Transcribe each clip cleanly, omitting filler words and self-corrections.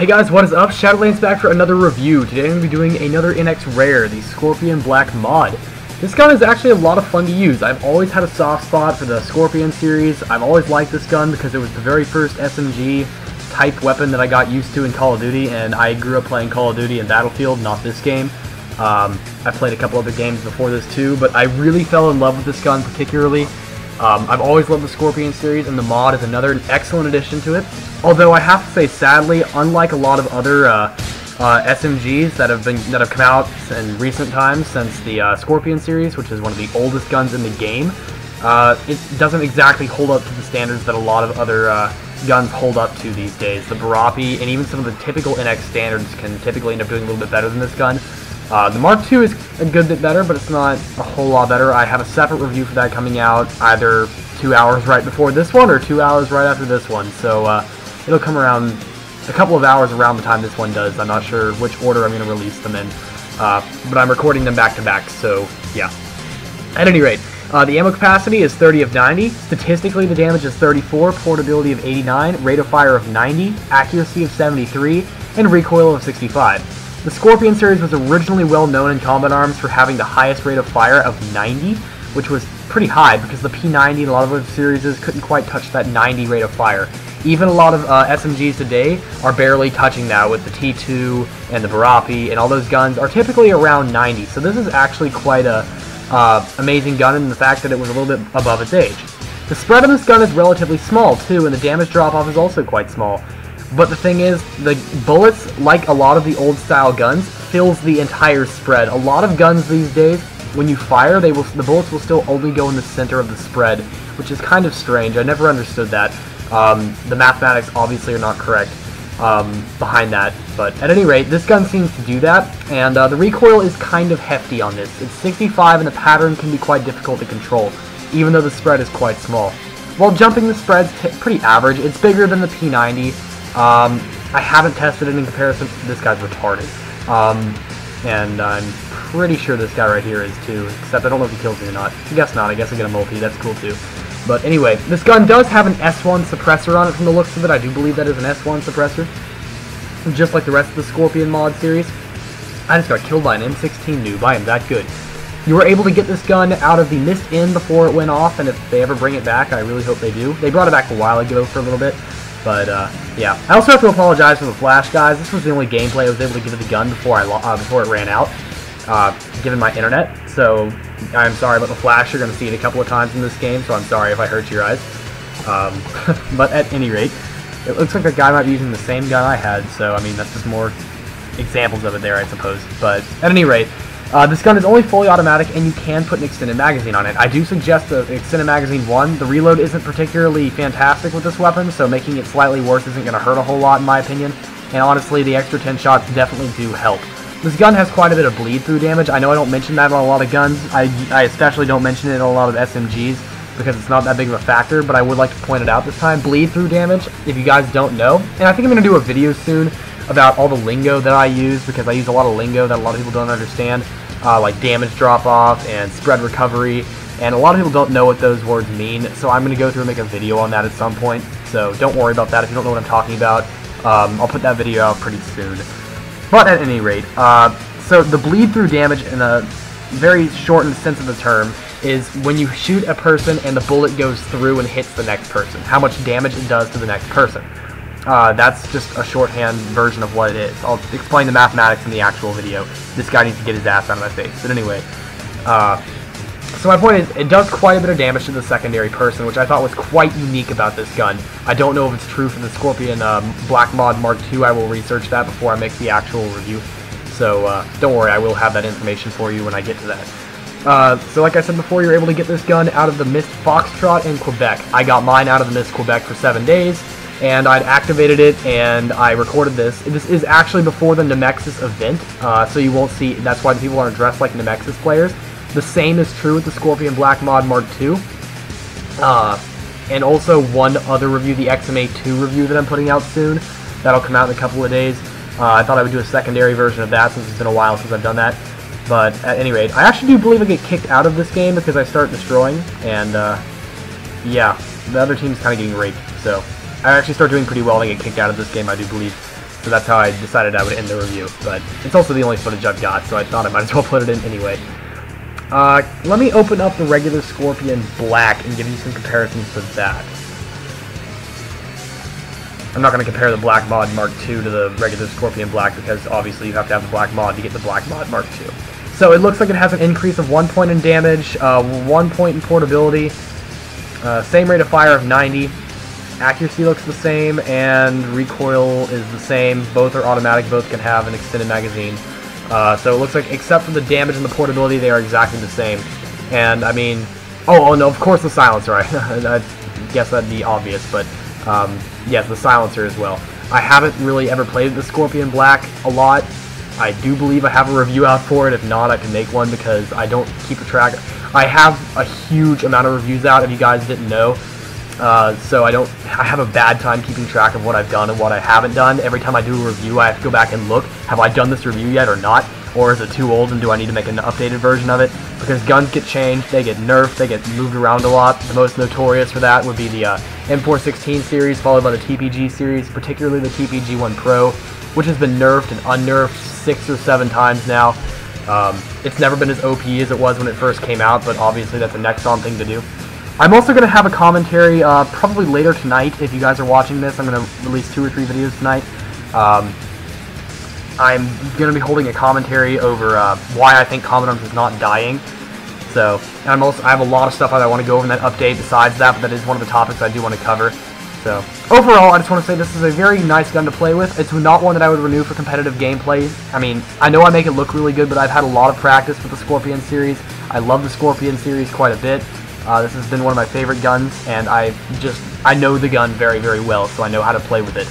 Hey guys, what is up? Shadolance back for another review. Today I'm going to be doing another NX Rare, the Skorpion Black mod. This gun is actually a lot of fun to use. I've always had a soft spot for the Skorpion series. I've always liked this gun because it was the very first SMG type weapon that I got used to in Call of Duty, and I grew up playing Call of Duty and Battlefield, not this game. I played a couple other games before this too, but I really fell in love with this gun particularly. I've always loved the Skorpion series, and the mod is another excellent addition to it. Although I have to say, sadly, unlike a lot of other SMGs that have come out in recent times since the Skorpion series, which is one of the oldest guns in the game, it doesn't exactly hold up to the standards that a lot of other guns hold up to these days. The Barapi and even some of the typical NX standards can typically end up doing a little bit better than this gun. The Mark II is a good bit better, but it's not a whole lot better. I have a separate review for that coming out either 2 hours right before this one or 2 hours right after this one. So it'll come around a couple of hours around the time this one does. I'm not sure which order I'm going to release them in, but I'm recording them back to back, so yeah. At any rate, the ammo capacity is 30 of 90, statistically the damage is 34, portability of 89, rate of fire of 90, accuracy of 73, and recoil of 65. The Skorpion series was originally well known in combat arms for having the highest rate of fire of 90, which was pretty high because the P90 and a lot of other series couldn't quite touch that 90 rate of fire. Even a lot of SMGs today are barely touching that, with the T2 and the Barapi, and all those guns are typically around 90. So this is actually quite a amazing gun in the fact that it was a little bit above its age. The spread on this gun is relatively small too, and the damage drop-off is also quite small. But the thing is, the bullets, like a lot of the old style guns, fills the entire spread. A lot of guns these days, when you fire, the bullets will still only go in the center of the spread, which is kind of strange. I never understood that. The mathematics obviously are not correct behind that, but at any rate, this gun seems to do that, and the recoil is kind of hefty on this. It's 65, and the pattern can be quite difficult to control, even though the spread is quite small. While jumping, the spread's pretty average. It's bigger than the P90. I haven't tested it in comparison. This guy's retarded. And I'm pretty sure this guy right here is too, except I don't know if he kills me or not. I guess not. I guess I get a multi. That's cool too. But anyway, this gun does have an S1 suppressor on it from the looks of it. I do believe that is an S1 suppressor, just like the rest of the Skorpion mod series. I just got killed by an M16 noob. I am that good. You were able to get this gun out of the mist inn before it went off, and if they ever bring it back, I really hope they do. They brought it back a while ago for a little bit. But, yeah. I also have to apologize for the flash, guys. This was the only gameplay I was able to give it the gun before it ran out, given my internet. So, I'm sorry about the flash. You're going to see it a couple of times in this game, so I'm sorry if I hurt your eyes. But at any rate, it looks like a guy might be using the same gun I had, so, I mean, that's just more examples of it there, I suppose. But, at any rate, this gun is only fully automatic, and you can put an extended magazine on it. I do suggest the extended magazine 1. The reload isn't particularly fantastic with this weapon, so making it slightly worse isn't going to hurt a whole lot in my opinion. And honestly, the extra 10 shots definitely do help. This gun has quite a bit of bleed-through damage. I know I don't mention that on a lot of guns. I especially don't mention it on a lot of SMGs because it's not that big of a factor, but I would like to point it out this time. Bleed-through damage, if you guys don't know, and I think I'm going to do a video soon about all the lingo that I use, because I use a lot of lingo that a lot of people don't understand. Like damage drop-off and spread recovery, and a lot of people don't know what those words mean, so I'm going to go through and make a video on that at some point, so don't worry about that if you don't know what I'm talking about. I'll put that video out pretty soon. But at any rate, so the bleed-through damage in a very shortened sense of the term is when you shoot a person and the bullet goes through and hits the next person, how much damage it does to the next person. That's just a shorthand version of what it is. I'll explain the mathematics in the actual video. This guy needs to get his ass out of my face. But anyway, so my point is, it does quite a bit of damage to the secondary person, which I thought was quite unique about this gun. I don't know if it's true for the Skorpion Black Mod Mark II. I will research that before I make the actual review. So don't worry, I will have that information for you when I get to that. So like I said before, you're able to get this gun out of the Mist Foxtrot in Quebec. I got mine out of the Mist Quebec for 7 days. And I'd activated it, and I recorded this. This is actually before the Nemexis event, so you won't see, that's why the people aren't dressed like Nemexis players. The same is true with the Skorpion Black Mod Mark II. And also one other review, the XMA2 review that I'm putting out soon. That'll come out in a couple of days. I thought I would do a secondary version of that since it's been a while since I've done that. But at any rate, I actually do believe I get kicked out of this game because I start destroying, and yeah, the other team's kind of getting raped, so I actually start doing pretty well and I get kicked out of this game, I do believe. So that's how I decided I would end the review. But it's also the only footage I've got, so I thought I might as well put it in anyway. Let me open up the regular Skorpion Black and give you some comparisons to that. I'm not going to compare the Black Mod Mark II to the regular Skorpion Black because obviously you have to have the Black Mod to get the Black Mod Mark II. So it looks like it has an increase of 1 point in damage, 1 point in portability, same rate of fire of 90, accuracy looks the same, and recoil is the same. Both are automatic, both can have an extended magazine. So it looks like, except for the damage and the portability, they are exactly the same. And I mean, oh no, of course the silencer. I guess that'd be obvious, but yes, the silencer as well. I haven't really ever played the Skorpion Black a lot. I do believe I have a review out for it. If not, I can make one because I don't keep a track. I have a huge amount of reviews out, if you guys didn't know. So I have a bad time keeping track of what I've done and what I haven't done. Every time I do a review, I have to go back and look, have I done this review yet or not? Or is it too old and do I need to make an updated version of it? Because guns get changed, they get nerfed, they get moved around a lot. The most notorious for that would be the M416 series, followed by the TPG series, particularly the TPG-1 Pro, which has been nerfed and unnerfed 6 or 7 times now. It's never been as OP as it was when it first came out, but obviously that's a Nexon thing to do. I'm also going to have a commentary probably later tonight. If you guys are watching this, I'm going to release 2 or 3 videos tonight. I'm going to be holding a commentary over why I think Common Arms is not dying. So, and I have a lot of stuff I want to go over in that update besides that, but that is one of the topics I do want to cover. So, overall, I just want to say this is a very nice gun to play with. It's not one that I would renew for competitive gameplay. I mean, I know I make it look really good, but I've had a lot of practice with the Skorpion series. I love the Skorpion series quite a bit. This has been one of my favorite guns, and I know the gun very, very well, so I know how to play with it.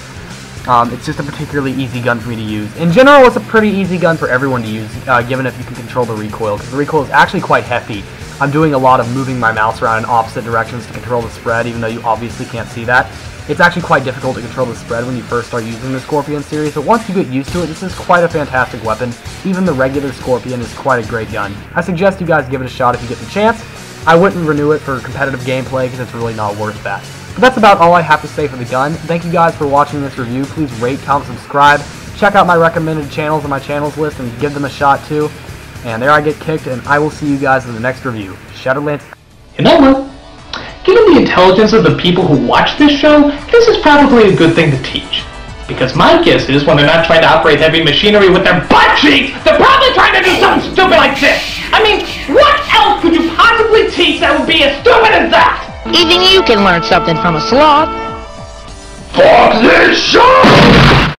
It's just a particularly easy gun for me to use. In general, it's a pretty easy gun for everyone to use, given if you can control the recoil, because the recoil is actually quite hefty. I'm doing a lot of moving my mouse around in opposite directions to control the spread, even though you obviously can't see that. It's actually quite difficult to control the spread when you first start using the Skorpion series, but once you get used to it, this is quite a fantastic weapon. Even the regular Skorpion is quite a great gun. I suggest you guys give it a shot if you get the chance. I wouldn't renew it for competitive gameplay because it's really not worth that. But that's about all I have to say for the gun. Thank you guys for watching this review. Please rate, comment, subscribe. Check out my recommended channels on my channels list and give them a shot too. And there I get kicked, and I will see you guys in the next review. Shadolance. You know what? Given the intelligence of the people who watch this show, this is probably a good thing to teach. Because my guess is when they're not trying to operate heavy machinery with their butt cheeks, they're probably trying to do something stupid like this. I mean, what else could you possibly teach that would be as stupid as that? Even you can learn something from a sloth. Fuck this show!